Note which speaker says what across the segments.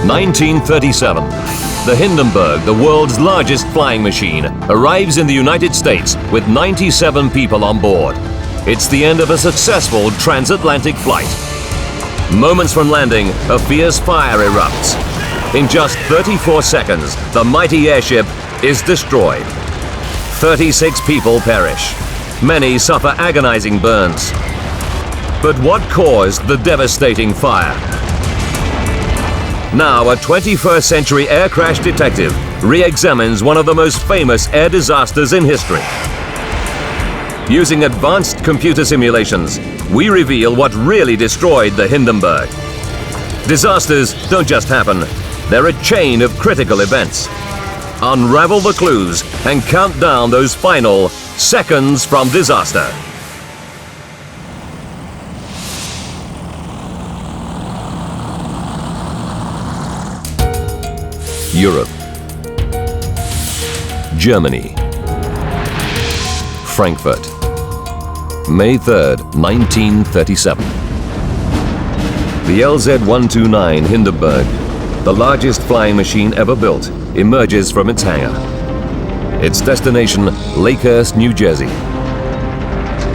Speaker 1: 1937. The Hindenburg, the world's largest flying machine, arrives in the United States with 97 people on board. It's the end of a successful transatlantic flight. Moments from landing, a fierce fire erupts. In just 34 seconds, the mighty airship is destroyed. 36 people perish. Many suffer agonizing burns. But what caused the devastating fire? Now, a 21st century air crash detective re-examines one of the most famous air disasters in history. Using advanced computer simulations, we reveal what really destroyed the Hindenburg. Disasters don't just happen, they're a chain of critical events. Unravel the clues and count down those final seconds from disaster. Europe, Germany, Frankfurt, May 3rd, 1937. The LZ-129 Hindenburg, the largest flying machine ever built, emerges from its hangar. Its destination, Lakehurst, New Jersey.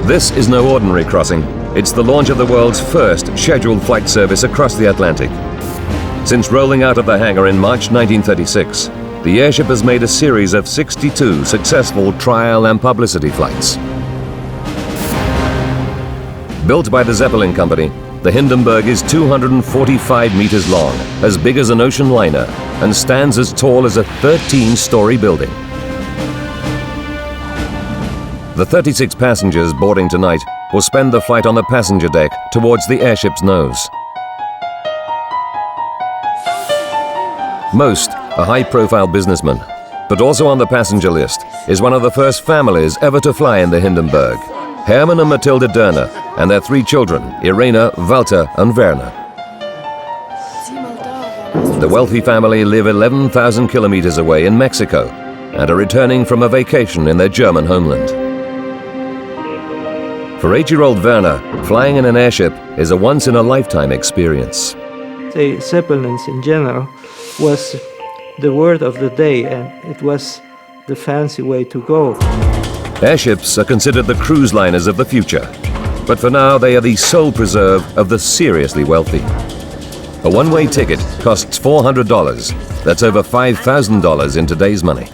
Speaker 1: This is no ordinary crossing. It's the launch of the world's first scheduled flight service across the Atlantic. Since rolling out of the hangar in March 1936, the airship has made a series of 62 successful trial and publicity flights. Built by the Zeppelin Company, the Hindenburg is 245 meters long, as big as an ocean liner, and stands as tall as a 13-story building. The 36 passengers boarding tonight will spend the flight on the passenger deck towards the airship's nose. Most are high-profile businessmen, but also on the passenger list is one of the first families ever to fly in the Hindenburg, Hermann and Matilda Dörner, and their 3 children, Irena, Walter, and Werner. The wealthy family live 11,000 kilometers away in Mexico and are returning from a vacation in their German homeland. For 8-year-old Werner, flying in an airship is a once-in-a-lifetime experience.
Speaker 2: The Zeppelins in general was the word of the day, and it was the fancy way to go.
Speaker 1: Airships are considered the cruise liners of the future, but for now they are the sole preserve of the seriously wealthy. A one-way ticket costs $400. That's over $5,000 in today's money.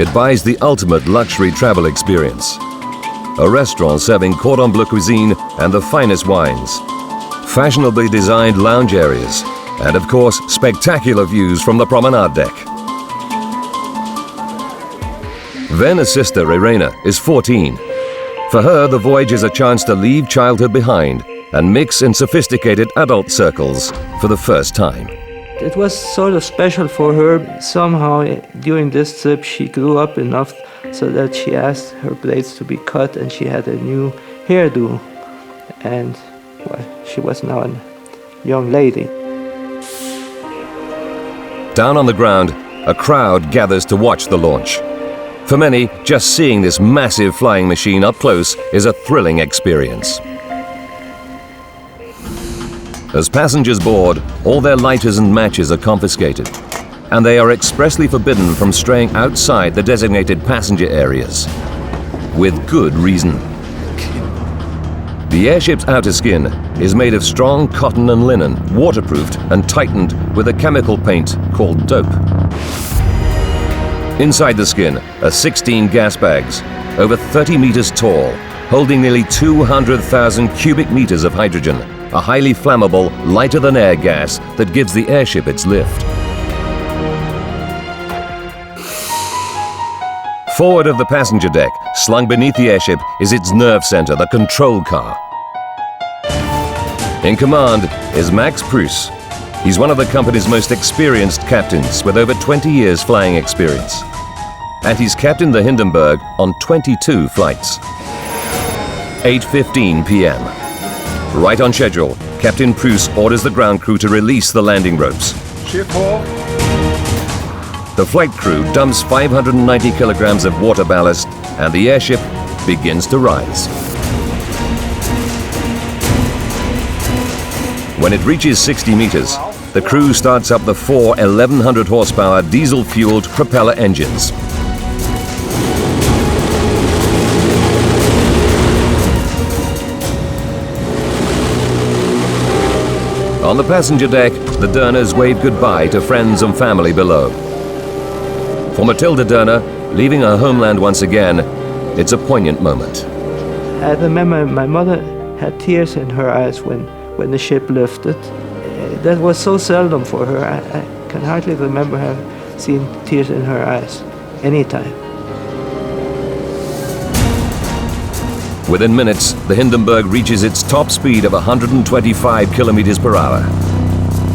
Speaker 1: It buys the ultimate luxury travel experience. A restaurant serving cordon bleu cuisine and the finest wines. Fashionably designed lounge areas, and of course, spectacular views from the promenade deck. Werner's sister, Irena, is 14. For her, the voyage is a chance to leave childhood behind and mix in sophisticated adult circles for the first time.
Speaker 2: It was sort of special for her. Somehow, during this trip, she grew up enough so that she asked her blades to be cut, and she had a new hairdo. And well, she was now a young lady.
Speaker 1: Down on the ground, a crowd gathers to watch the launch. For many, just seeing this massive flying machine up close is a thrilling experience. As passengers board, all their lighters and matches are confiscated, and they are expressly forbidden from straying outside the designated passenger areas. With good reason. The airship's outer skin is made of strong cotton and linen, waterproofed and tightened with a chemical paint called dope. Inside the skin are 16 gas bags, over 30 meters tall, holding nearly 200,000 cubic meters of hydrogen, a highly flammable, lighter-than-air gas that gives the airship its lift. Forward of the passenger deck, slung beneath the airship, is its nerve center, the control car. In command is Max Pruss. He's one of the company's most experienced captains with over 20 years flying experience. And he's captained the Hindenburg on 22 flights. 8:15 p.m. Right on schedule, Captain Pruss orders the ground crew to release the landing ropes. The flight crew dumps 590 kilograms of water ballast, and the airship begins to rise. When it reaches 60 meters, the crew starts up the four 1100 horsepower diesel-fueled propeller engines. On the passenger deck, the Durners wave goodbye to friends and family below. For Matilda Durner, leaving her homeland once again, it's a poignant moment.
Speaker 2: I remember my mother had tears in her eyes when the ship lifted. That was so seldom for her. I can hardly remember having seen tears in her eyes anytime.
Speaker 1: Within minutes, the Hindenburg reaches its top speed of 125 kilometers per hour.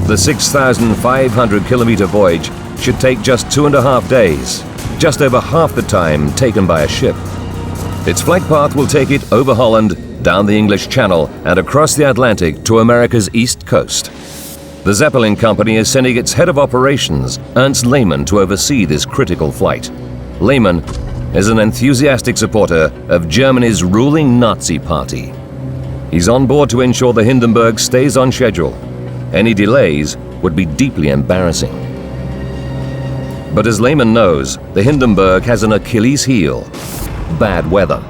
Speaker 1: The 6,500 kilometer voyage should take just 2.5 days, just over half the time taken by a ship. Its flight path will take it over Holland, down the English Channel, and across the Atlantic to America's east coast. The Zeppelin Company is sending its head of operations, Ernst Lehmann, to oversee this critical flight. Lehmann is an enthusiastic supporter of Germany's ruling Nazi party. He's on board to ensure the Hindenburg stays on schedule. Any delays would be deeply embarrassing. But as Lehmann knows, the Hindenburg has an Achilles heel: bad weather.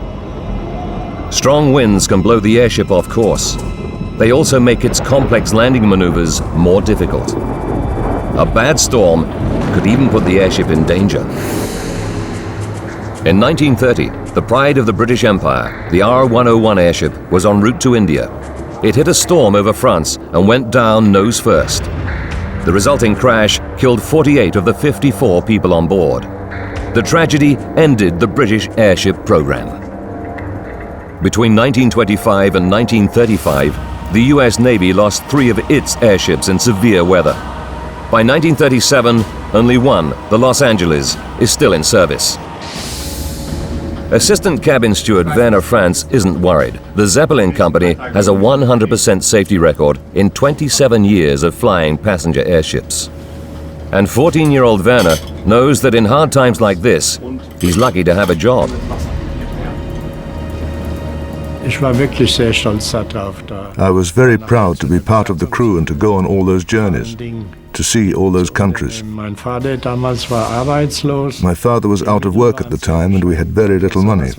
Speaker 1: Strong winds can blow the airship off course. They also make its complex landing maneuvers more difficult. A bad storm could even put the airship in danger. In 1930, the pride of the British Empire, the R-101 airship, was en route to India. It hit a storm over France and went down nose first. The resulting crash killed 48 of the 54 people on board. The tragedy ended the British airship program. Between 1925 and 1935, the US Navy lost 3 of its airships in severe weather. By 1937, only one, the Los Angeles, is still in service. Assistant Cabin Steward Werner Franz isn't worried. The Zeppelin Company has a 100% safety record in 27 years of flying passenger airships. And 14-year-old Werner knows that in hard times like this, he's lucky to have a job.
Speaker 3: I was very proud to be part of the crew and to go on all those journeys, to see all those countries. My father was out of work at the time and we had very little money.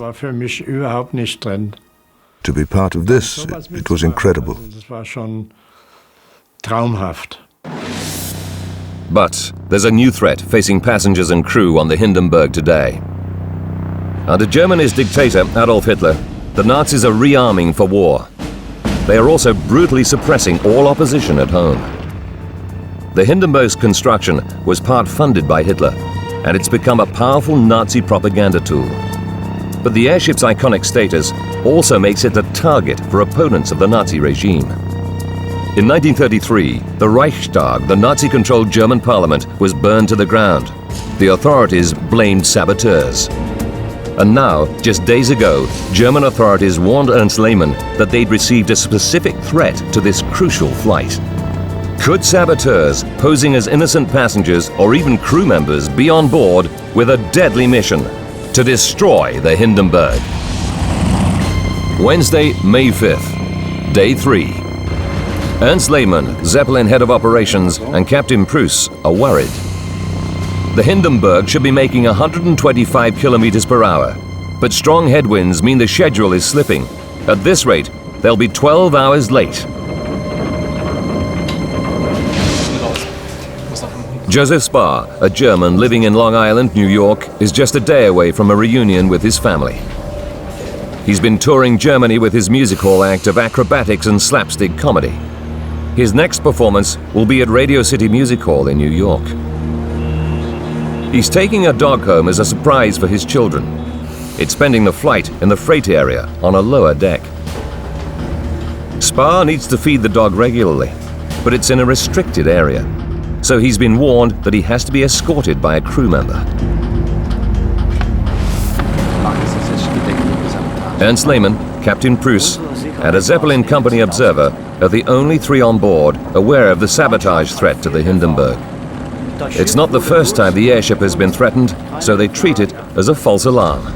Speaker 3: To be part of this, it was incredible.
Speaker 1: But there's a new threat facing passengers and crew on the Hindenburg today. Under Germany's dictator, Adolf Hitler, the Nazis are rearming for war. They are also brutally suppressing all opposition at home. The Hindenburg's construction was part funded by Hitler, and it's become a powerful Nazi propaganda tool. But the airship's iconic status also makes it a target for opponents of the Nazi regime. In 1933, the Reichstag, the Nazi-controlled German parliament, was burned to the ground. The authorities blamed saboteurs. And now, just days ago, German authorities warned Ernst Lehmann that they'd received a specific threat to this crucial flight. Could saboteurs, posing as innocent passengers or even crew members, be on board with a deadly mission to destroy the Hindenburg? Wednesday, May 5th, Day 3. Ernst Lehmann, Zeppelin head of operations, and Captain Pruss are worried. The Hindenburg should be making 125 kilometers per hour, but strong headwinds mean the schedule is slipping. At this rate, they'll be 12 hours late. Joseph Spar, a German living in Long Island, New York, is just a day away from a reunion with his family. He's been touring Germany with his music hall act of acrobatics and slapstick comedy. His next performance will be at Radio City Music Hall in New York. He's taking a dog home as a surprise for his children. It's spending the flight in the freight area on a lower deck. Spar needs to feed the dog regularly, but it's in a restricted area, so he's been warned that he has to be escorted by a crew member. Ernst Lehmann, Captain Pruss, and a Zeppelin Company observer are the only 3 on board aware of the sabotage threat to the Hindenburg. It's not the first time the airship has been threatened, so they treat it as a false alarm.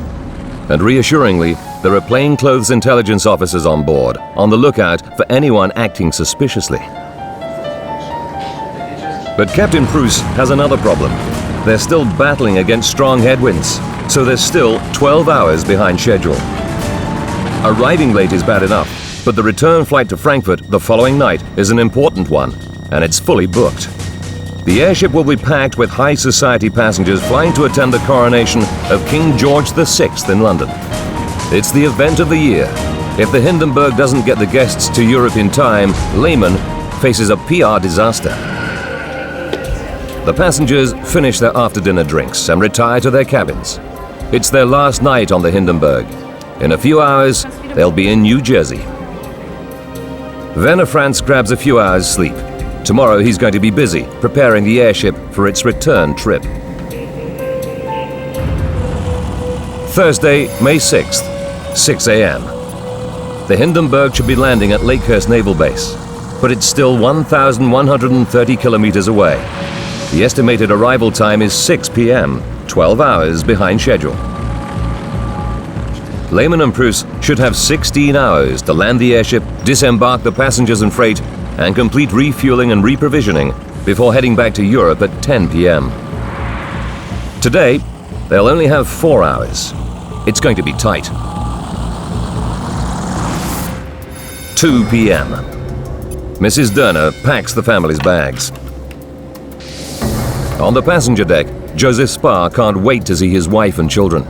Speaker 1: And reassuringly, there are plainclothes intelligence officers on board, on the lookout for anyone acting suspiciously. But Captain Pruss has another problem. They're still battling against strong headwinds, so they're still 12 hours behind schedule. Arriving late is bad enough, but the return flight to Frankfurt the following night is an important one, and it's fully booked. The airship will be packed with high society passengers flying to attend the coronation of King George VI in London. It's the event of the year. If the Hindenburg doesn't get the guests to Europe in time, Lehmann faces a PR disaster. The passengers finish their after-dinner drinks and retire to their cabins. It's their last night on the Hindenburg. In a few hours, they'll be in New Jersey. Werner Franz grabs a few hours' sleep. Tomorrow he's going to be busy preparing the airship for its return trip. Thursday, May 6th, 6 a.m. The Hindenburg should be landing at Lakehurst Naval Base, but it's still 1,130 kilometers away. The estimated arrival time is 6 p.m., 12 hours behind schedule. Lehmann and Pruss should have 16 hours to land the airship, disembark the passengers and freight, and complete refueling and reprovisioning before heading back to Europe at 10 p.m. Today, they'll only have 4 hours. It's going to be tight. 2 p.m. Mrs. Derner packs the family's bags. On the passenger deck, Joseph Spar can't wait to see his wife and children.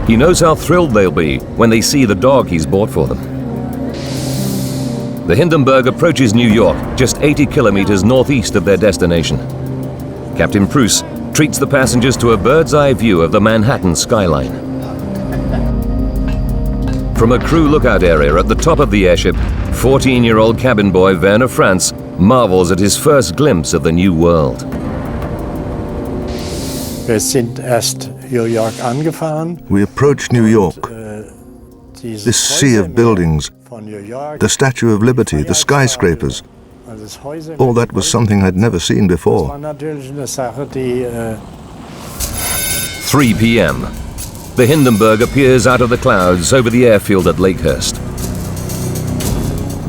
Speaker 1: He knows how thrilled they'll be when they see the dog he's bought for them. The Hindenburg approaches New York, just 80 kilometers northeast of their destination. Captain Pruss treats the passengers to a bird's-eye view of the Manhattan skyline. From a crew lookout area at the top of the airship, 14-year-old cabin boy Werner Franz marvels at his first glimpse of the new world.
Speaker 3: We approached New York. This sea of buildings, the Statue of Liberty, the skyscrapers, all that was something I'd never seen before.
Speaker 1: 3 p.m. The Hindenburg appears out of the clouds over the airfield at Lakehurst.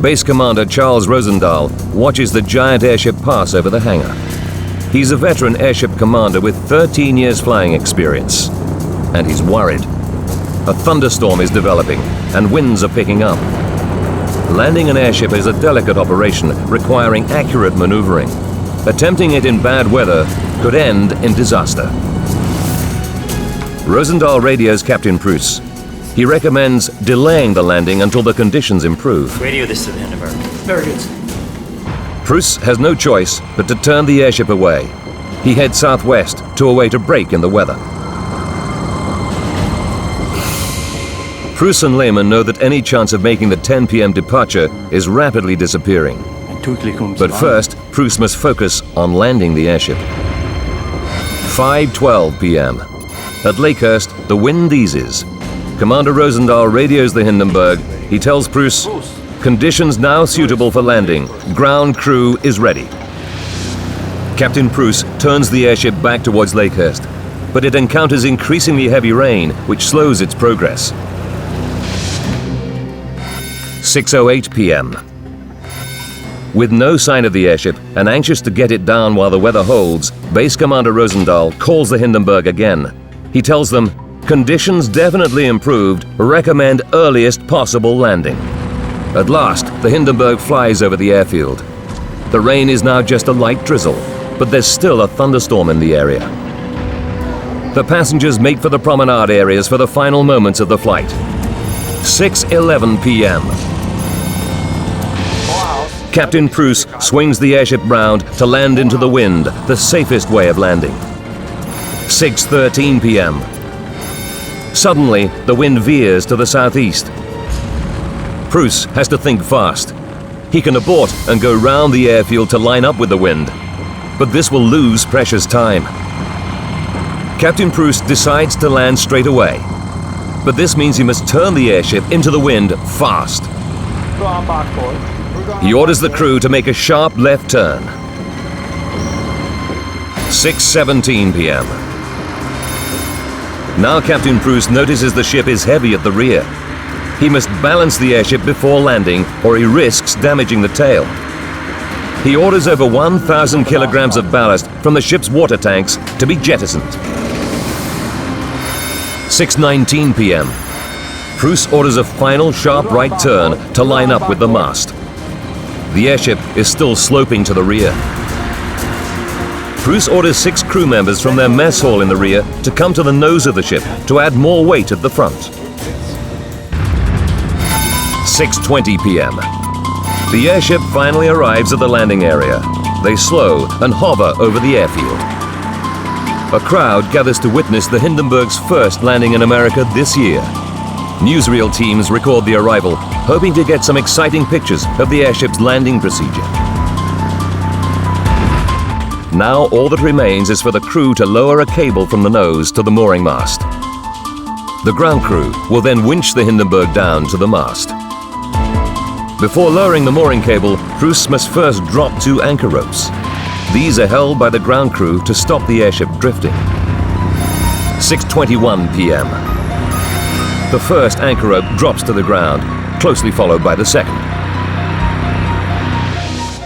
Speaker 1: Base Commander Charles Rosendahl watches the giant airship pass over the hangar. He's a veteran airship commander with 13 years flying experience, and he's worried. A thunderstorm is developing, and winds are picking up. Landing an airship is a delicate operation requiring accurate maneuvering. Attempting it in bad weather could end in disaster. Rosendahl radios Captain Pruss. He recommends delaying the landing until the conditions improve.
Speaker 4: Radio this to the Hindenburg. Very good.
Speaker 1: Pruss has no choice but to turn the airship away. He heads southwest to await a break in the weather. Pruss and Lehmann know that any chance of making the 10 p.m. departure is rapidly disappearing. But first, Pruss must focus on landing the airship. 5:12 p.m. At Lakehurst, the wind eases. Commander Rosendahl radios the Hindenburg. He tells Pruss, "Conditions now suitable for landing. Ground crew is ready." Captain Pruss turns the airship back towards Lakehurst, but it encounters increasingly heavy rain, which slows its progress. 6:08 p.m. With no sign of the airship and anxious to get it down while the weather holds, Base Commander Rosendahl calls the Hindenburg again. He tells them, "Conditions definitely improved. Recommend earliest possible landing." At last, the Hindenburg flies over the airfield. The rain is now just a light drizzle, but there's still a thunderstorm in the area. The passengers make for the promenade areas for the final moments of the flight. 6:11 p.m. Captain Pruss swings the airship round to land into the wind, the safest way of landing. 6:13 p.m. Suddenly, the wind veers to the southeast. Pruss has to think fast. He can abort and go round the airfield to line up with the wind, but this will lose precious time. Captain Pruss decides to land straight away, but this means he must turn the airship into the wind fast. He orders the crew to make a sharp left turn. 6:17 p.m. Now Captain Pruss notices the ship is heavy at the rear. He must balance the airship before landing, or he risks damaging the tail. he orders over 1,000 kilograms of ballast from the ship's water tanks to be jettisoned. 6:19 p.m. Preuss orders a final sharp right turn to line up with the mast. The airship is still sloping to the rear. Preuss orders 6 crew members from their mess hall in the rear to come to the nose of the ship to add more weight at the front. 6:20 p.m. The airship finally arrives at the landing area. They slow and hover over the airfield. A crowd gathers to witness the Hindenburg's first landing in America this year. Newsreel teams record the arrival, hoping to get some exciting pictures of the airship's landing procedure. Now all that remains is for the crew to lower a cable from the nose to the mooring mast. The ground crew will then winch the Hindenburg down to the mast. Before lowering the mooring cable, Preuss must first drop 2 anchor ropes. These are held by the ground crew to stop the airship drifting. 6:21 p.m. The first anchor rope drops to the ground, closely followed by the second.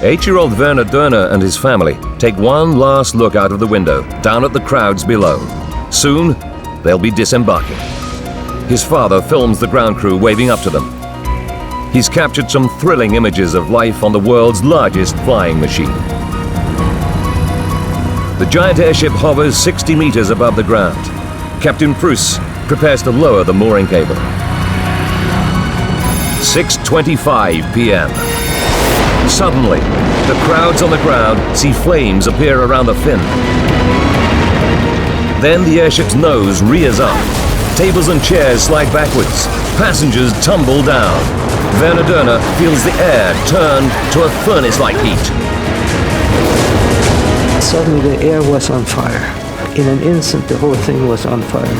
Speaker 1: 8-year-old Werner Dörner and his family take one last look out of the window, down at the crowds below. Soon, they'll be disembarking. His father films the ground crew waving up to them. He's captured some thrilling images of life on the world's largest flying machine. The giant airship hovers 60 meters above the ground. Captain Preuss prepares to lower the mooring cable. 6:25 p.m. Suddenly, the crowds on the ground see flames appear around the fin. Then the airship's nose rears up. Tables and chairs slide backwards. Passengers tumble down. Werner Dörner feels the air turn to a furnace-like heat.
Speaker 2: Suddenly the air was on fire. In an instant, the whole thing was on fire.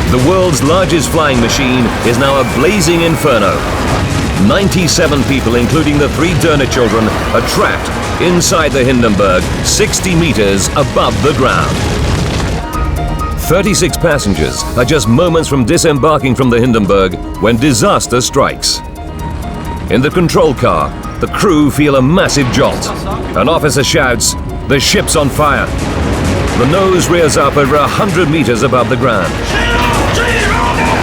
Speaker 1: The world's largest flying machine is now a blazing inferno. 97 people, including the 3 Dörner children, are trapped inside the Hindenburg, 60 meters above the ground. 36 passengers are just moments from disembarking from the Hindenburg when disaster strikes. In the control car, the crew feel a massive jolt. An officer shouts, "The ship's on fire!" The nose rears up over 100 meters above the ground.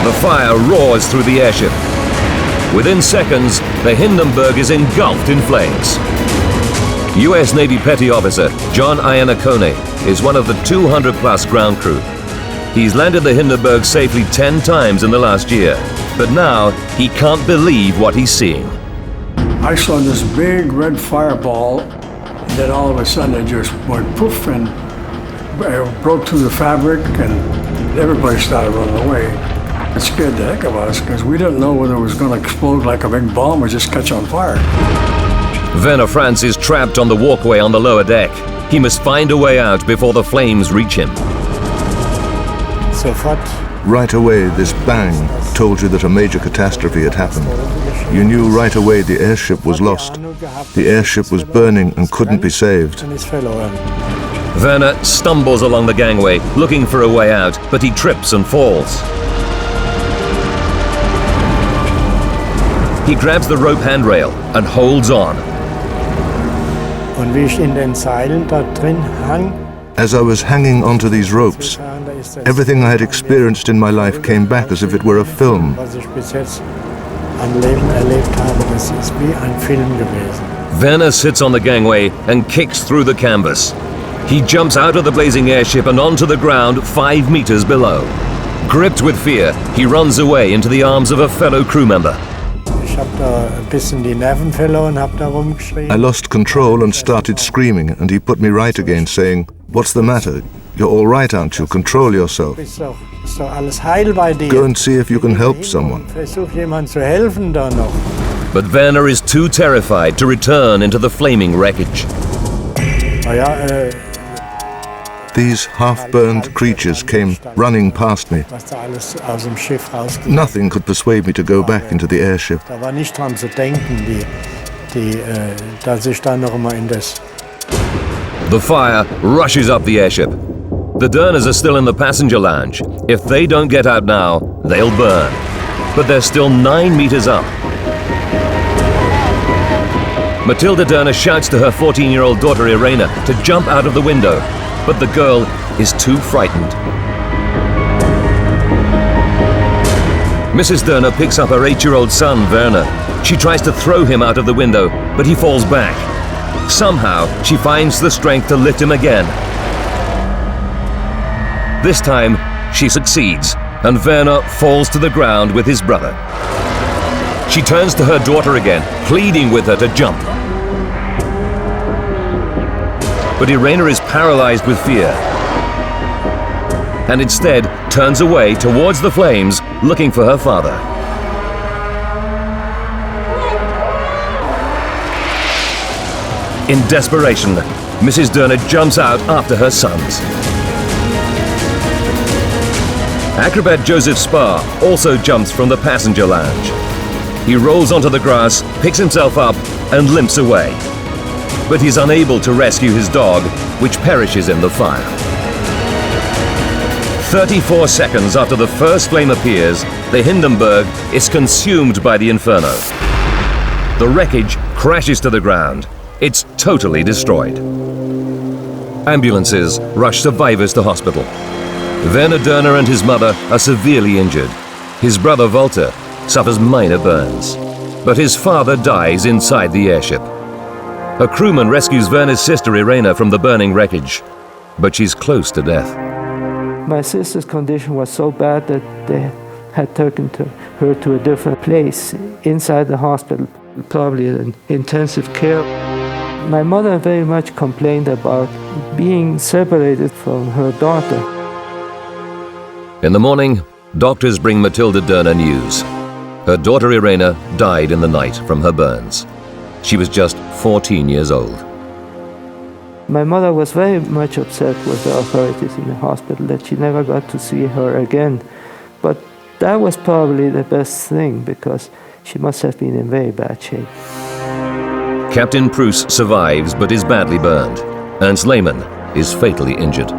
Speaker 1: The fire roars through the airship. Within seconds, the Hindenburg is engulfed in flames. U.S. Navy Petty Officer John Iannacone is one of the 200-plus ground crew. He's landed the Hindenburg safely 10 times in the last year, but now he can't believe what he's seeing.
Speaker 5: I saw this big red fireball, and then all of a sudden it just went poof and broke through the fabric, and everybody started running away. It scared the heck out of us because we didn't know whether it was going to explode like a big bomb or just catch on fire.
Speaker 1: Werner Franz is trapped on the walkway on the lower deck. He must find a way out before the flames reach him.
Speaker 3: Right away, this bang told you that a major catastrophe had happened. You knew right away the airship was lost. The airship was burning and couldn't be saved.
Speaker 1: Werner stumbles along the gangway, looking for a way out, but he trips and falls. He grabs the rope handrail and holds on.
Speaker 3: As I was hanging onto these ropes, everything I had experienced in my life came back as if it were a film.
Speaker 1: Werner sits on the gangway and kicks through the canvas. He jumps out of the blazing airship and onto the ground 5 meters below. Gripped with fear, he runs away into the arms of a fellow crew member.
Speaker 3: I lost control and started screaming, and he put me right again, saying, "What's the matter? You're all right, aren't you? Control yourself. Go and see if you can help someone."
Speaker 1: But Werner is too terrified to return into the flaming wreckage.
Speaker 3: These half-burned creatures came running past me. Nothing could persuade me to go back into the airship.
Speaker 1: The fire rushes up the airship. The Dörners are still in the passenger lounge. If they don't get out now, they'll burn. But they're still 9 meters up. Matilda Derner shouts to her 14-year-old daughter Irena to jump out of the window, but the girl is too frightened. Mrs. Derner picks up her 8-year-old son, Werner. She tries to throw him out of the window, but he falls back. Somehow, she finds the strength to lift him again. This time, she succeeds, and Werner falls to the ground with his brother. She turns to her daughter again, pleading with her to jump. But Irena is paralyzed with fear, and instead turns away towards the flames, looking for her father. In desperation, Mrs. Derner jumps out after her sons. Acrobat Joseph Sparr also jumps from the passenger lounge. He rolls onto the grass, picks himself up, and limps away. But he's unable to rescue his dog, which perishes in the fire. 34 seconds after the first flame appears, the Hindenburg is consumed by the inferno. The wreckage crashes to the ground. It's totally destroyed. Ambulances rush survivors to hospital. Werner Derner and his mother are severely injured. His brother Walter suffers minor burns, but his father dies inside the airship. A crewman rescues Werner's sister Irena from the burning wreckage, but she's close to death.
Speaker 2: My sister's condition was so bad that they had taken her to a different place inside the hospital, probably in intensive care. My mother very much complained about being separated from her daughter.
Speaker 1: In the morning, doctors bring Matilda Derner news. Her daughter Irena died in the night from her burns. She was just 14 years old.
Speaker 2: My mother was very much upset with the authorities in the hospital that she never got to see her again. But that was probably the best thing, because she must have been in very bad shape.
Speaker 1: Captain Pruss survives but is badly burned. Ernst Lehmann is fatally injured.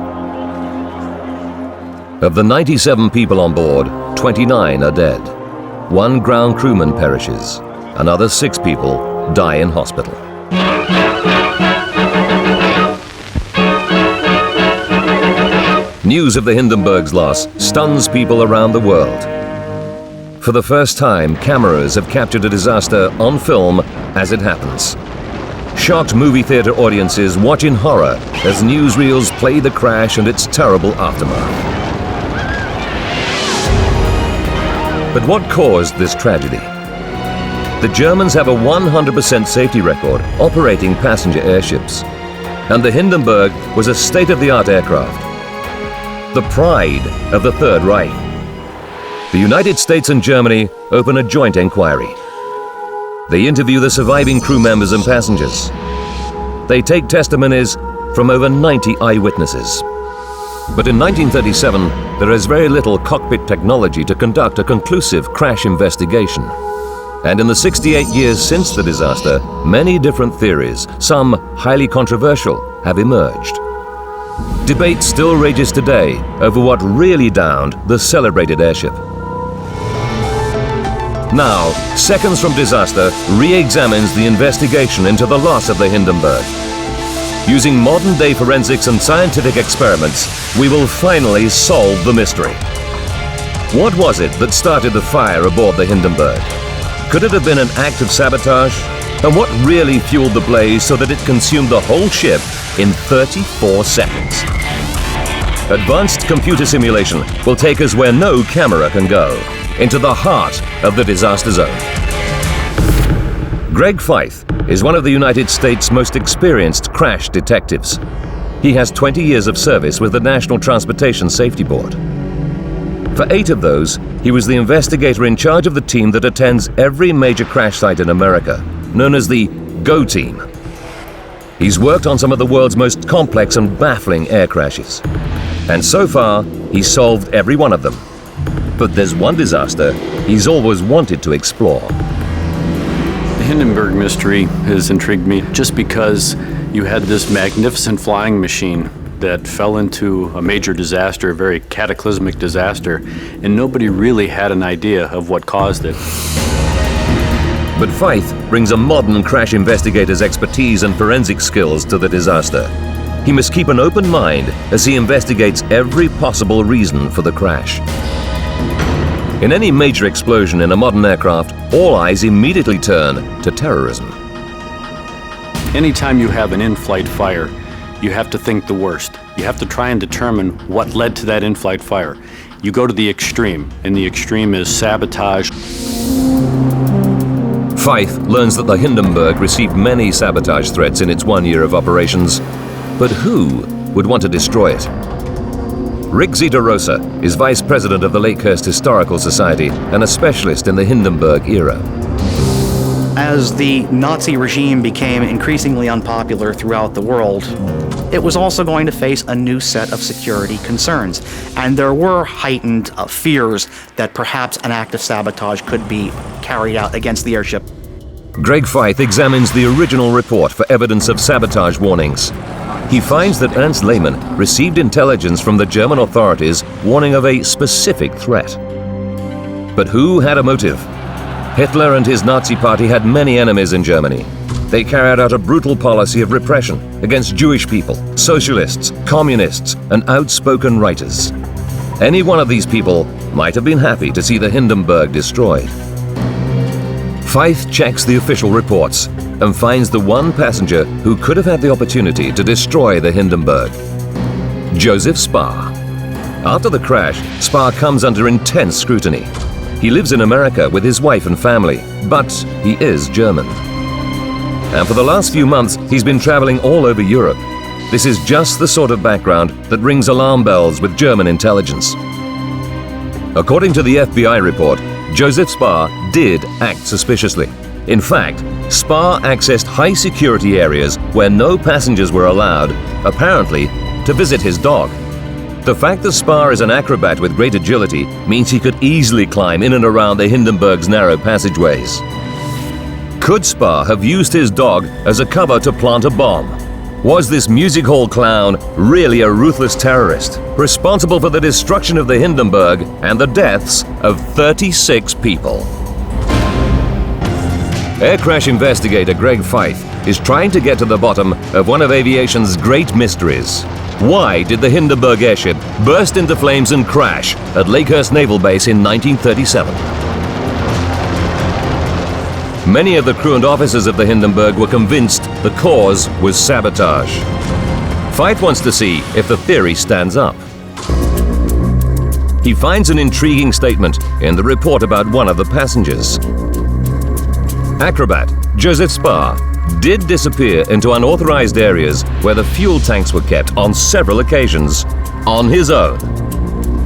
Speaker 1: Of the 97 people on board, 29 are dead. 1 ground crewman perishes. Another 6 people die in hospital. News of the Hindenburg's loss stuns people around the world. For the first time, cameras have captured a disaster on film as it happens. Shocked movie theater audiences watch in horror as newsreels play the crash and its terrible aftermath. But what caused this tragedy? The Germans have a 100% safety record operating passenger airships, and the Hindenburg was a state-of-the-art aircraft, the pride of the Third Reich. The United States and Germany open a joint inquiry. They interview the surviving crew members and passengers. They take testimonies from over 90 eyewitnesses. But in 1937, there is very little cockpit technology to conduct a conclusive crash investigation. And in the 68 years since the disaster, many different theories, some highly controversial, have emerged. Debate still rages today over what really downed the celebrated airship. Now, Seconds from Disaster re-examines the investigation into the loss of the Hindenburg. Using modern-day forensics and scientific experiments, we will finally solve the mystery. What was it that started the fire aboard the Hindenburg? Could it have been an act of sabotage? And what really fueled the blaze so that it consumed the whole ship in 34 seconds? Advanced computer simulation will take us where no camera can go, into the heart of the disaster zone. Greg Feith is one of the United States' most experienced crash detectives. He has 20 years of service with the National Transportation Safety Board. For 8 of those, he was the investigator in charge of the team that attends every major crash site in America, known as the GO Team. He's worked on some of the world's most complex and baffling air crashes. And so far, he's solved every one of them. But there's one disaster he's always wanted to explore.
Speaker 4: The Hindenburg mystery has intrigued me just because you had this magnificent flying machine that fell into a major disaster, a very cataclysmic disaster, and nobody really had an idea of what caused it.
Speaker 1: But Feith brings a modern crash investigator's expertise and forensic skills to the disaster. He must keep an open mind as he investigates every possible reason for the crash. In any major explosion in a modern aircraft, all eyes immediately turn to terrorism.
Speaker 4: Anytime you have an in-flight fire, you have to think the worst. You have to try and determine what led to that in-flight fire. You go to the extreme, and the extreme is sabotage.
Speaker 1: Feith learns that the Hindenburg received many sabotage threats in its 1 year of operations. But who would want to destroy it? Rick Zitarosa is vice president of the Lakehurst Historical Society and a specialist in the Hindenburg era.
Speaker 6: As the Nazi regime became increasingly unpopular throughout the world, it was also going to face a new set of security concerns. And there were heightened fears that perhaps an act of sabotage could be carried out against the airship.
Speaker 1: Greg Feith examines the original report for evidence of sabotage warnings. He finds that Ernst Lehmann received intelligence from the German authorities warning of a specific threat. But who had a motive? Hitler and his Nazi party had many enemies in Germany. They carried out a brutal policy of repression against Jewish people, socialists, communists, and outspoken writers. Any one of these people might have been happy to see the Hindenburg destroyed. Feith checks the official reports and finds the one passenger who could have had the opportunity to destroy the Hindenburg: Joseph Spar. After the crash, Spar comes under intense scrutiny. He lives in America with his wife and family, but he is German. And for the last few months, he's been traveling all over Europe. This is just the sort of background that rings alarm bells with German intelligence. According to the FBI report, Joseph Spar did act suspiciously. In fact, Spar accessed high-security areas where no passengers were allowed, apparently to visit his dog. The fact that Spar is an acrobat with great agility means he could easily climb in and around the Hindenburg's narrow passageways. Could Spar have used his dog as a cover to plant a bomb? Was this music hall clown really a ruthless terrorist, responsible for the destruction of the Hindenburg and the deaths of 36 people? Air crash investigator Greg Feith is trying to get to the bottom of one of aviation's great mysteries. Why did the Hindenburg airship burst into flames and crash at Lakehurst Naval Base in 1937? Many of the crew and officers of the Hindenburg were convinced the cause was sabotage. Feith wants to see if the theory stands up. He finds an intriguing statement in the report about one of the passengers. Acrobat Joseph Spar did disappear into unauthorized areas where the fuel tanks were kept on several occasions on his own.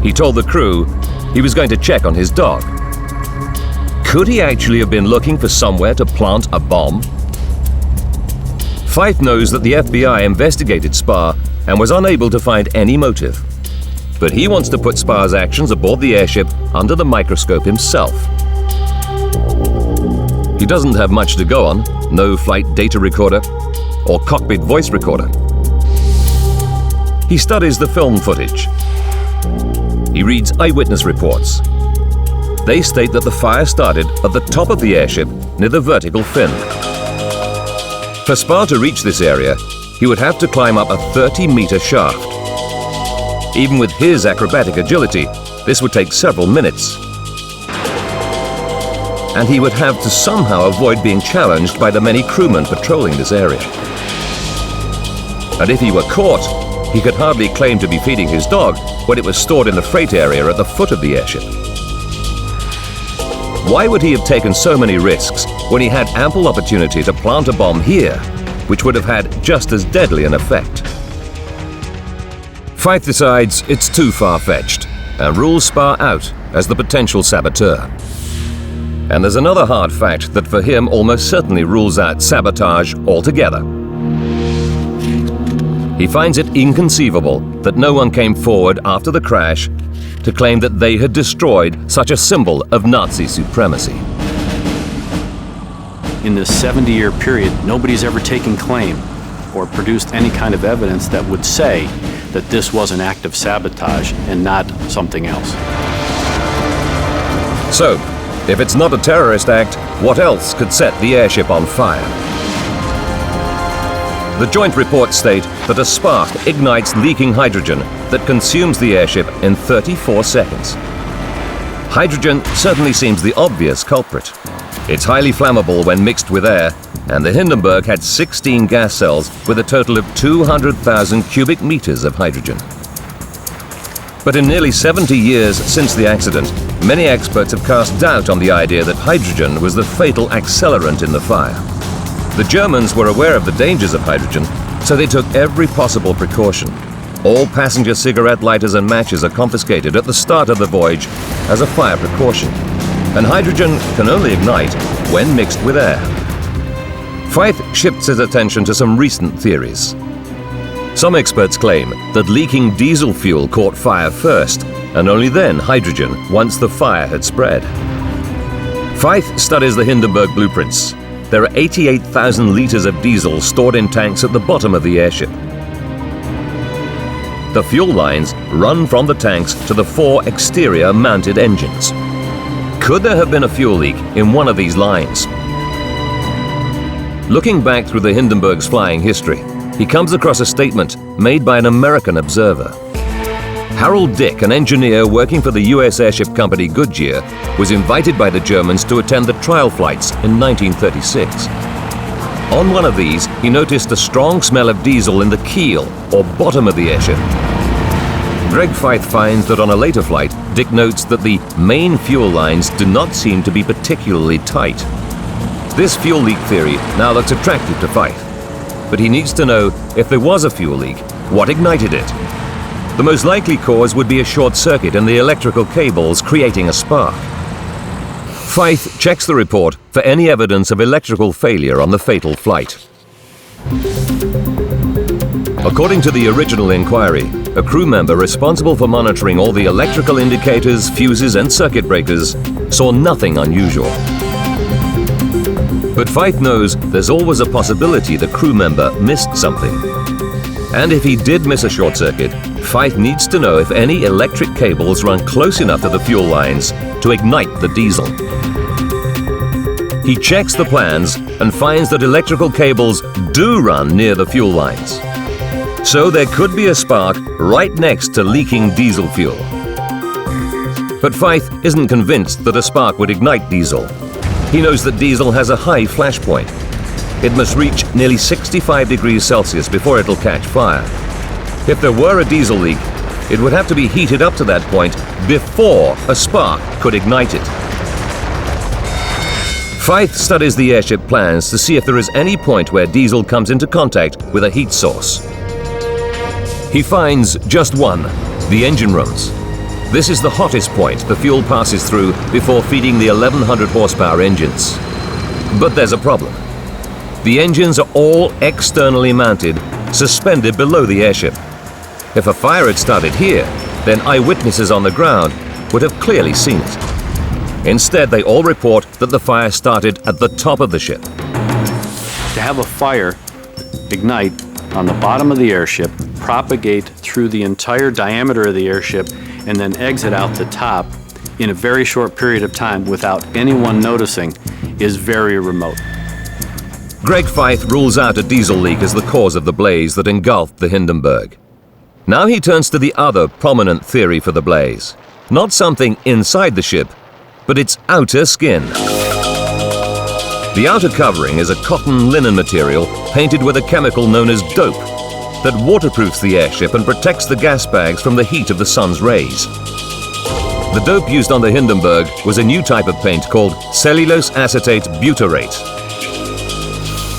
Speaker 1: He told the crew he was going to check on his dog. Could he actually have been looking for somewhere to plant a bomb? Feith knows that the FBI investigated Spar and was unable to find any motive. But he wants to put Spar's actions aboard the airship under the microscope himself. He doesn't have much to go on, no flight data recorder or cockpit voice recorder. He studies the film footage. He reads eyewitness reports. They state that the fire started at the top of the airship near the vertical fin. For Spar to reach this area, he would have to climb up a 30-meter shaft. Even with his acrobatic agility, this would take several minutes. And he would have to somehow avoid being challenged by the many crewmen patrolling this area. And if he were caught, he could hardly claim to be feeding his dog when it was stored in the freight area at the foot of the airship. Why would he have taken so many risks when he had ample opportunity to plant a bomb here, which would have had just as deadly an effect? Feith decides it's too far-fetched and rules Spar out as the potential saboteur. And there's another hard fact that for him almost certainly rules out sabotage altogether. He finds it inconceivable that no one came forward after the crash to claim that they had destroyed such a symbol of Nazi supremacy.
Speaker 4: In this 70-year period, nobody's ever taken claim or produced any kind of evidence that would say that this was an act of sabotage and not something else.
Speaker 1: So, if it's not a terrorist act, What else could set the airship on fire? The joint reports state that a spark ignites leaking hydrogen that consumes the airship in 34 seconds. Hydrogen certainly seems the obvious culprit. It's highly flammable when mixed with air, and the Hindenburg had 16 gas cells with a total of 200,000 cubic meters of hydrogen. But in nearly 70 years since the accident, many experts have cast doubt on the idea that hydrogen was the fatal accelerant in the fire. The Germans were aware of the dangers of hydrogen, so they took every possible precaution. All passenger cigarette lighters and matches are confiscated at the start of the voyage as a fire precaution, and hydrogen can only ignite when mixed with air. Feith shifts his attention to some recent theories. Some experts claim that leaking diesel fuel caught fire first, and only then hydrogen once the fire had spread. Feith studies the Hindenburg blueprints. There are 88,000 liters of diesel stored in tanks at the bottom of the airship. The fuel lines run from the tanks to the 4 exterior mounted engines. Could there have been a fuel leak in one of these lines? Looking back through the Hindenburg's flying history, he comes across a statement made by an American observer. Harold Dick, an engineer working for the US airship company Goodyear, was invited by the Germans to attend the trial flights in 1936. On one of these, he noticed a strong smell of diesel in the keel, or bottom of the airship. Greg Feith finds that on a later flight, Dick notes that the main fuel lines do not seem to be particularly tight. This fuel leak theory now looks attractive to Feith, but he needs to know if there was a fuel leak, what ignited it. The most likely cause would be a short circuit in the electrical cables, creating a spark. Feith checks the report for any evidence of electrical failure on the fatal flight. According to the original inquiry, a crew member responsible for monitoring all the electrical indicators, fuses and circuit breakers saw nothing unusual. But Feith knows there's always a possibility the crew member missed something. And if he did miss a short circuit, Feith needs to know if any electric cables run close enough to the fuel lines to ignite the diesel. He checks the plans and finds that electrical cables do run near the fuel lines. So there could be a spark right next to leaking diesel fuel. But Feith isn't convinced that a spark would ignite diesel. He knows that diesel has a high flash point. It must reach nearly 65 degrees Celsius before it'll catch fire. If there were a diesel leak, it would have to be heated up to that point before a spark could ignite it. Feith studies the airship plans to see if there is any point where diesel comes into contact with a heat source. He finds just one, the engine rooms. This is the hottest point the fuel passes through before feeding the 1100 horsepower engines. But there's a problem. The engines are all externally mounted, suspended below the airship. If a fire had started here, then eyewitnesses on the ground would have clearly seen it. Instead, they all report that the fire started at the top of the ship.
Speaker 4: To have a fire ignite on the bottom of the airship, propagate through the entire diameter of the airship, and then exit out the top in a very short period of time without anyone noticing is very remote.
Speaker 1: Greg Feith rules out a diesel leak as the cause of the blaze that engulfed the Hindenburg. Now he turns to the other prominent theory for the blaze. Not something inside the ship, but its outer skin. The outer covering is a cotton linen material painted with a chemical known as dope that waterproofs the airship and protects the gas bags from the heat of the sun's rays. The dope used on the Hindenburg was a new type of paint called cellulose acetate butyrate.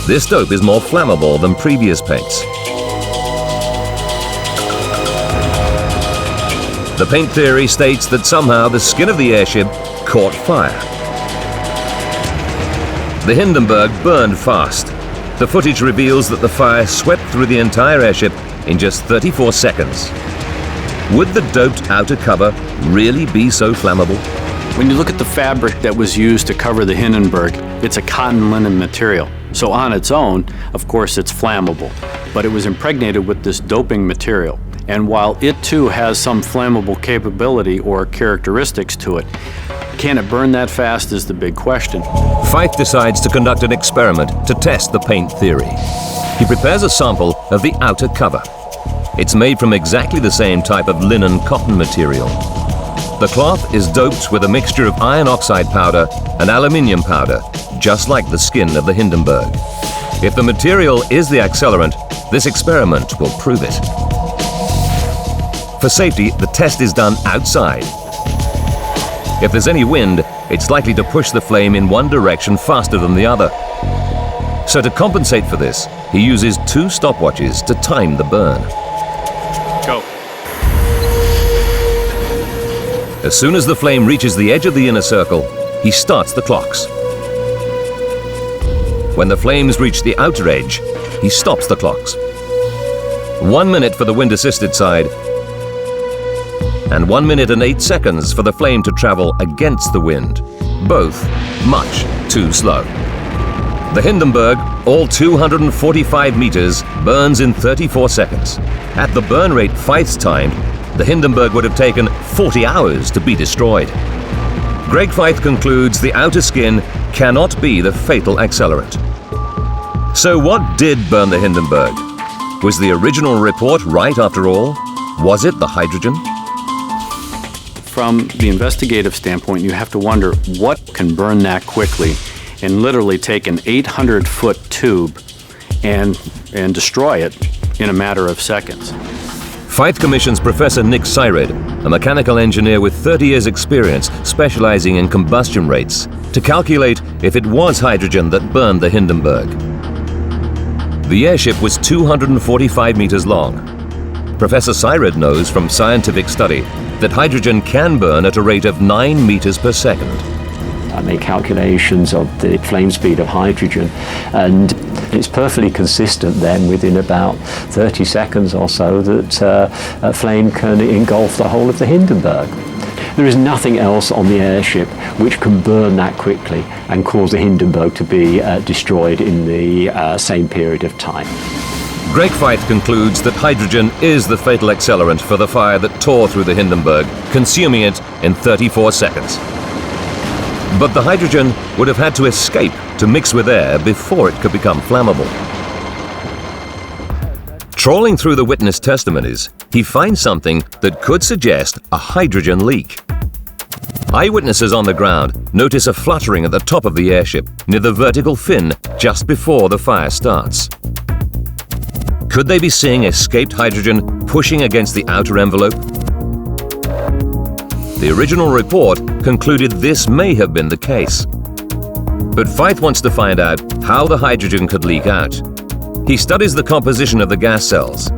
Speaker 1: This dope is more flammable than previous paints. The paint theory states that somehow the skin of the airship caught fire. The Hindenburg burned fast. The footage reveals that the fire swept through the entire airship in just 34 seconds. Would the doped outer cover really be so flammable?
Speaker 4: When you look at the fabric that was used to cover the Hindenburg, it's a cotton linen material. So on its own, of course, it's flammable, but it was impregnated with this doping material. And while it too has some flammable capability or characteristics to it, Can it burn that fast is the big question.
Speaker 1: Feith decides to conduct an experiment to test the paint theory. He prepares a sample of the outer cover. It's made from exactly the same type of linen cotton material. The cloth is doped with a mixture of iron oxide powder and aluminium powder, just like the skin of the Hindenburg. If the material is the accelerant, this experiment will prove it. For safety, the test is done outside. If there's any wind, it's likely to push the flame in one direction faster than the other. So to compensate for this, he uses 2 stopwatches to time the burn.
Speaker 4: Go.
Speaker 1: As soon as the flame reaches the edge of the inner circle, he starts the clocks. When the flames reach the outer edge, he stops the clocks. 1 minute for the wind-assisted side, and 1 minute and 8 seconds for the flame to travel against the wind, both much too slow. The Hindenburg, all 245 meters, burns in 34 seconds. At the burn rate Feith's timed, the Hindenburg would have taken 40 hours to be destroyed. Greg Feith concludes the outer skin cannot be the fatal accelerant. So what did burn the Hindenburg? Was the original report right after all? Was it the hydrogen?
Speaker 4: From the investigative standpoint, you have to wonder what can burn that quickly and literally take an 800-foot tube and destroy it in a matter of seconds.
Speaker 1: Feith commissions Professor Nick Syred, a mechanical engineer with 30 years' experience specializing in combustion rates, to calculate if it was hydrogen that burned the Hindenburg. The airship was 245 meters long. Professor Syred knows from scientific study that hydrogen can burn at a rate of 9 meters per second.
Speaker 7: I made calculations of the flame speed of hydrogen, and it's perfectly consistent then within about 30 seconds or so that a flame can engulf the whole of the Hindenburg. There is nothing else on the airship which can burn that quickly and cause the Hindenburg to be destroyed in the same period of time.
Speaker 1: Greg Feith concludes that hydrogen is the fatal accelerant for the fire that tore through the Hindenburg, consuming it in 34 seconds. But the hydrogen would have had to escape to mix with air before it could become flammable. Trawling through the witness testimonies, he finds something that could suggest a hydrogen leak. Eyewitnesses on the ground notice a fluttering at the top of the airship near the vertical fin just before the fire starts. Could they be seeing escaped hydrogen pushing against the outer envelope? The original report concluded this may have been the case. But Feith wants to find out how the hydrogen could leak out. He studies the composition of the gas cells.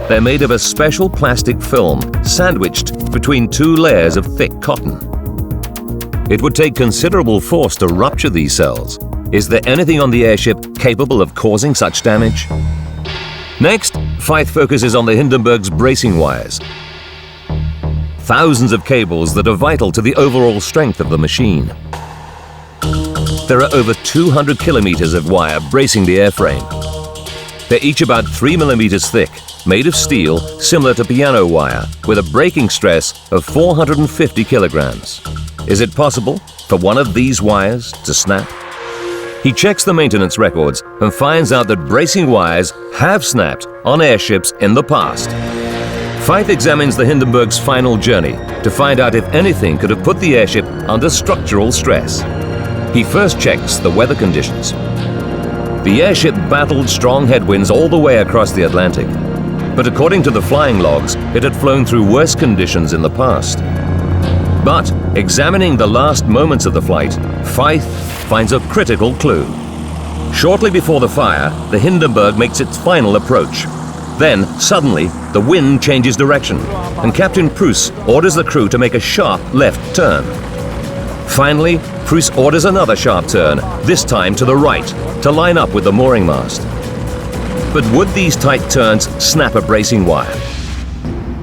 Speaker 1: They're made of a special plastic film sandwiched between 2 layers of thick cotton. It would take considerable force to rupture these cells. Is there anything on the airship capable of causing such damage? Next, Feith focuses on the Hindenburg's bracing wires. Thousands of cables that are vital to the overall strength of the machine. There are over 200 kilometers of wire bracing the airframe. They're each about 3 millimeters thick, made of steel similar to piano wire, with a breaking stress of 450 kilograms. Is it possible for one of these wires to snap? He checks the maintenance records and finds out that bracing wires have snapped on airships in the past. Feith examines the Hindenburg's final journey to find out if anything could have put the airship under structural stress. He first checks the weather conditions. The airship battled strong headwinds all the way across the Atlantic, but according to the flying logs, it had flown through worse conditions in the past. But examining the last moments of the flight, Feith finds a critical clue. Shortly before the fire, the Hindenburg makes its final approach. Then, suddenly, the wind changes direction, and Captain Pruss orders the crew to make a sharp left turn. Finally, Pruss orders another sharp turn, this time to the right, to line up with the mooring mast. But would these tight turns snap a bracing wire?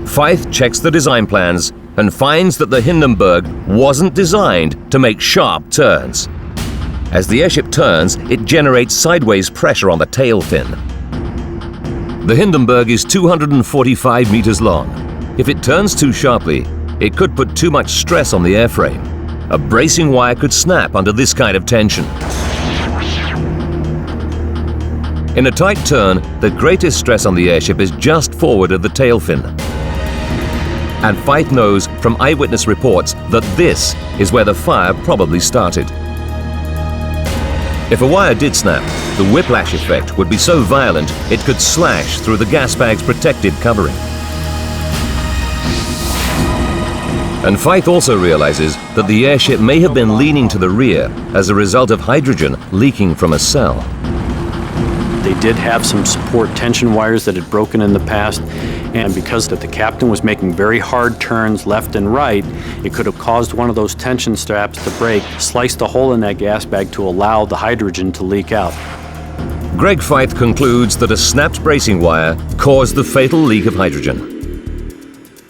Speaker 1: Feith checks the design plans and finds that the Hindenburg wasn't designed to make sharp turns. As the airship turns, it generates sideways pressure on the tail fin. The Hindenburg is 245 meters long. If it turns too sharply, it could put too much stress on the airframe. a bracing wire could snap under this kind of tension. In a tight turn, the greatest stress on the airship is just forward of the tail fin. And Feith knows from eyewitness reports that this is where the fire probably started. If a wire did snap, the whiplash effect would be so violent it could slash through the gas bag's protective covering. And Feith also realizes that the airship may have been leaning to the rear as a result of hydrogen leaking from a cell.
Speaker 4: They did have some support tension wires that had broken in the past, and because that the captain was making very hard turns left and right, it could have caused one of those tension straps to break, sliced a hole in that gas bag to allow the hydrogen to leak out.
Speaker 1: Greg Feith concludes that a snapped bracing wire caused the fatal leak of hydrogen.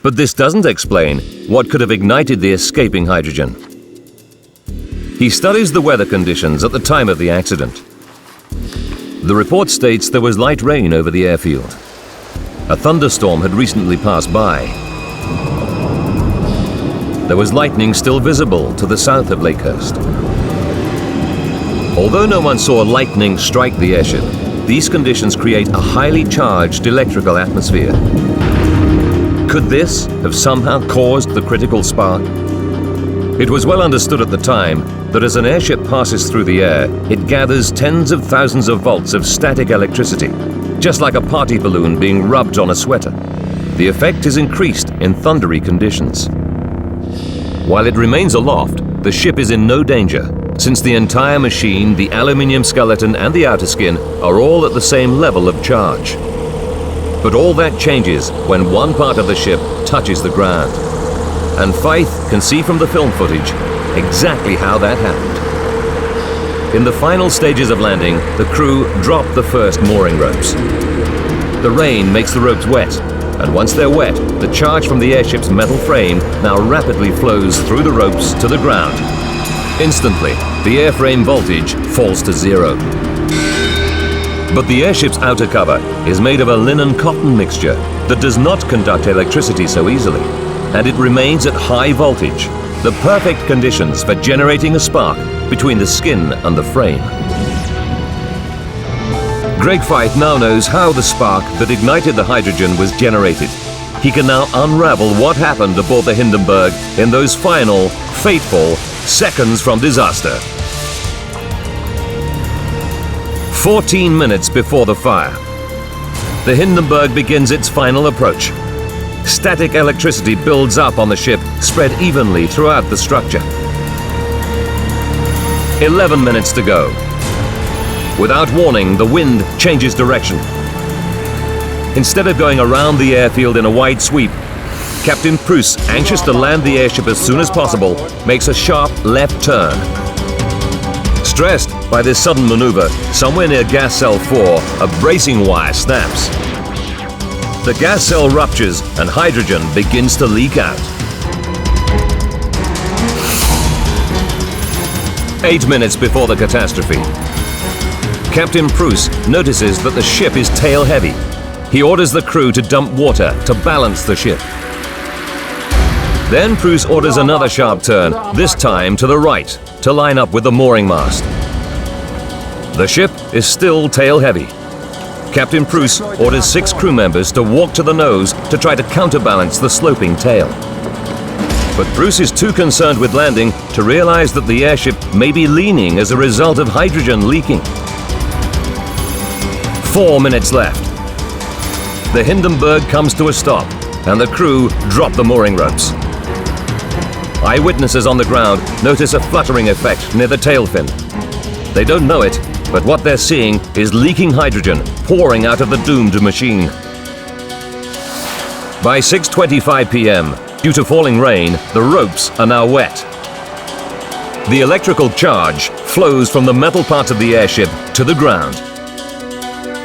Speaker 1: But this doesn't explain what could have ignited the escaping hydrogen. He studies the weather conditions at the time of the accident. The report states there was light rain over the airfield. A thunderstorm had recently passed by. There was lightning still visible to the south of Lakehurst. Although no one saw lightning strike the airship, these conditions create a highly charged electrical atmosphere. Could this have somehow caused the critical spark? It was well understood at the time that as an airship passes through the air, it gathers tens of thousands of volts of static electricity, just like a party balloon being rubbed on a sweater. The effect is increased in thundery conditions. While it remains aloft, the ship is in no danger, since the entire machine, the aluminium skeleton and the outer skin are all at the same level of charge. But all that changes when one part of the ship touches the ground. And Feith can see from the film footage exactly how that happened. In the final stages of landing, the crew drop the first mooring ropes. The rain makes the ropes wet, and once they're wet, the charge from the airship's metal frame now rapidly flows through the ropes to the ground. Instantly, the airframe voltage falls to zero. But the airship's outer cover is made of a linen-cotton mixture that does not conduct electricity so easily, and it remains at high voltage, the perfect conditions for generating a spark between the skin and the frame. Greg Feith now knows how the spark that ignited the hydrogen was generated. He can now unravel what happened aboard the Hindenburg in those final, fateful seconds from disaster. 14 minutes before the fire, the Hindenburg begins its final approach. Static electricity builds up on the ship, spread evenly throughout the structure. 11 minutes to go. Without warning, the wind changes direction. Instead of going around the airfield in a wide sweep, Captain Pruss, anxious to land the airship as soon as possible, makes a sharp left turn. Stressed by this sudden maneuver, somewhere near gas cell 4, a bracing wire snaps. The gas cell ruptures and hydrogen begins to leak out. 8 minutes before the catastrophe, Captain Pruss notices that the ship is tail heavy. He orders the crew to dump water to balance the ship. Then Pruss orders another sharp turn, this time to the right, to line up with the mooring mast. The ship is still tail heavy. Captain Pruss orders 6 crew members to walk to the nose to try to counterbalance the sloping tail. But Pruss is too concerned with landing to realize that the airship may be leaning as a result of hydrogen leaking. 4 minutes left. The Hindenburg comes to a stop, and the crew drop the mooring ropes. Eyewitnesses on the ground notice a fluttering effect near the tail fin. They don't know it, but what they're seeing is leaking hydrogen pouring out of the doomed machine. By 6:25 p.m., due to falling rain, the ropes are now wet. The electrical charge flows from the metal parts of the airship to the ground.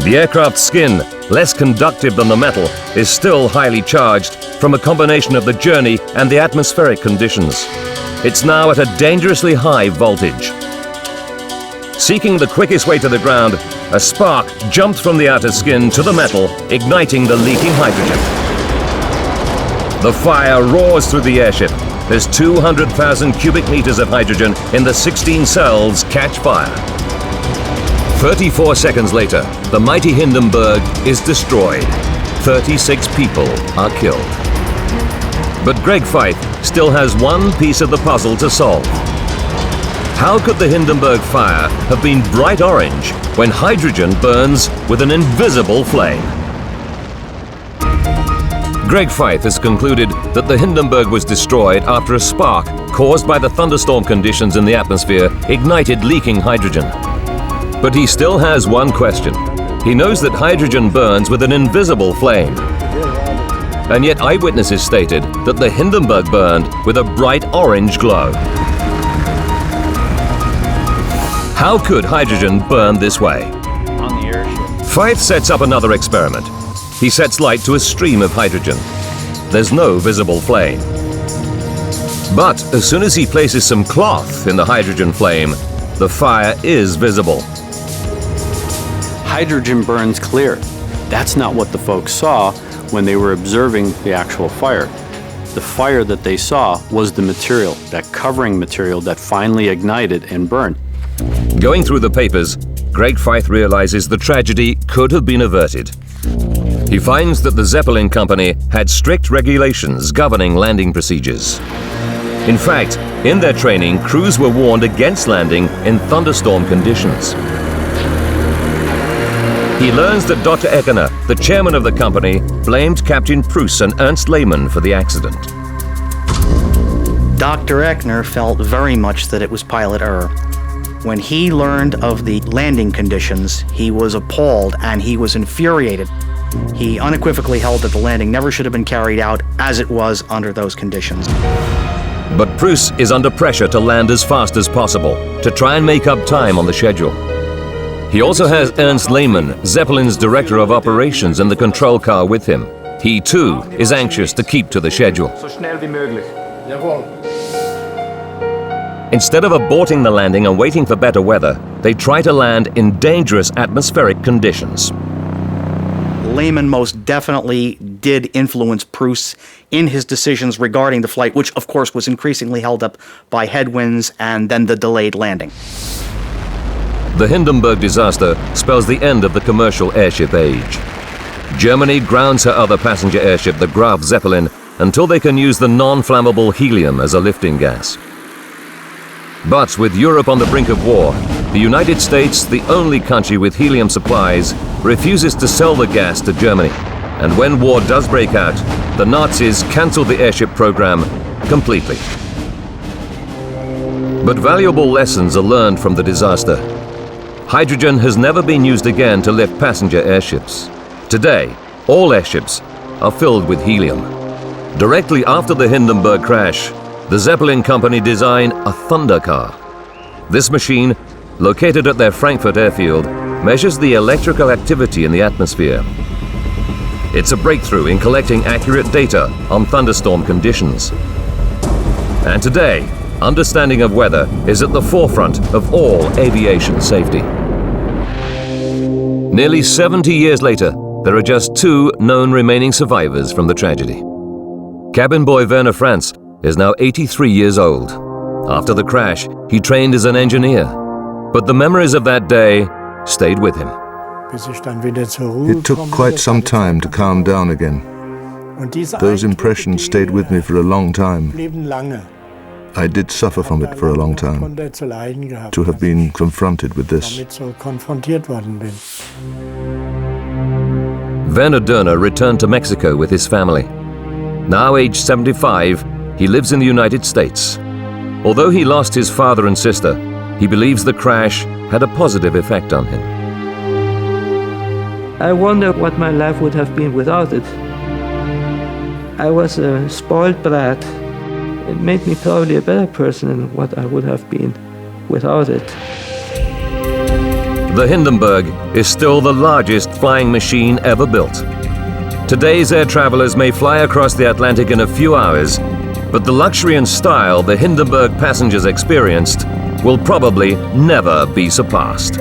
Speaker 1: The aircraft's skin, less conductive than the metal, is still highly charged from a combination of the journey and the atmospheric conditions. It's now at a dangerously high voltage. Seeking the quickest way to the ground, a spark jumps from the outer skin to the metal, igniting the leaking hydrogen. The fire roars through the airship, as 200,000 cubic meters of hydrogen in the 16 cells catch fire. 34 seconds later, the mighty Hindenburg is destroyed. 36 people are killed. But Greg Feith still has one piece of the puzzle to solve. How could the Hindenburg fire have been bright orange when hydrogen burns with an invisible flame? Greg Feith has concluded that the Hindenburg was destroyed after a spark caused by the thunderstorm conditions in the atmosphere ignited leaking hydrogen. But he still has one question. He knows that hydrogen burns with an invisible flame. And yet eyewitnesses stated that the Hindenburg burned with a bright orange glow. How could hydrogen burn this way?
Speaker 4: On the airship.
Speaker 1: Feith sets up another experiment. He sets light to a stream of hydrogen. There's no visible flame. But as soon as he places some cloth in the hydrogen flame, the fire is visible.
Speaker 4: Hydrogen burns clear. That's not what the folks saw when they were observing the actual fire. The fire that they saw was the material, that covering material that finally ignited and burned.
Speaker 1: Going through the papers, Greg Feith realizes the tragedy could have been averted. He finds that the Zeppelin company had strict regulations governing landing procedures. In fact, in their training, crews were warned against landing in thunderstorm conditions. He learns that Dr. Eckener, the chairman of the company, blamed Captain Pruss and Ernst Lehmann for the accident.
Speaker 6: Dr. Eckener felt very much that it was pilot error. When he learned of the landing conditions, he was appalled and he was infuriated. He unequivocally held that the landing never should have been carried out as it was under those conditions.
Speaker 1: But Pruss is under pressure to land as fast as possible to try and make up time on the schedule. He also has Ernst Lehmann, Zeppelin's director of operations, in the control car with him. He too is anxious to keep to the schedule. Instead of aborting the landing and waiting for better weather, they try to land in dangerous atmospheric conditions.
Speaker 6: Lehmann most definitely did influence Pruss in his decisions regarding the flight, which of course was increasingly held up by headwinds and then the delayed landing.
Speaker 1: The Hindenburg disaster spells the end of the commercial airship age. Germany grounds her other passenger airship, the Graf Zeppelin, until they can use the non-flammable helium as a lifting gas. But with Europe on the brink of war, the United States, the only country with helium supplies, refuses to sell the gas to Germany. And when war does break out, the Nazis cancel the airship program completely. But valuable lessons are learned from the disaster. Hydrogen has never been used again to lift passenger airships. Today, all airships are filled with helium. Directly after the Hindenburg crash, the Zeppelin company designed a Thunder car. This machine, located at their Frankfurt airfield, measures the electrical activity in the atmosphere. It's a breakthrough in collecting accurate data on thunderstorm conditions. And today, understanding of weather is at the forefront of all aviation safety. Nearly 70 years later, there are just 2 known remaining survivors from the tragedy. Cabin boy Werner Franz is now 83 years old. After the crash, he trained as an engineer, but the memories of that day stayed with him.
Speaker 3: It took quite some time to calm down again. Those impressions stayed with me for a long time. I did suffer from it for a long time, to have been confronted with this.
Speaker 1: Werner Dörner returned to Mexico with his family. Now aged 75, he lives in the United States. Although he lost his father and sister, he believes the crash had a positive effect on him.
Speaker 2: I wonder what my life would have been without it. I was a spoiled brat. It made me probably a better person than what I would have been without it.
Speaker 1: The Hindenburg is still the largest flying machine ever built. Today's air travelers may fly across the Atlantic in a few hours, but the luxury and style the Hindenburg passengers experienced will probably never be surpassed.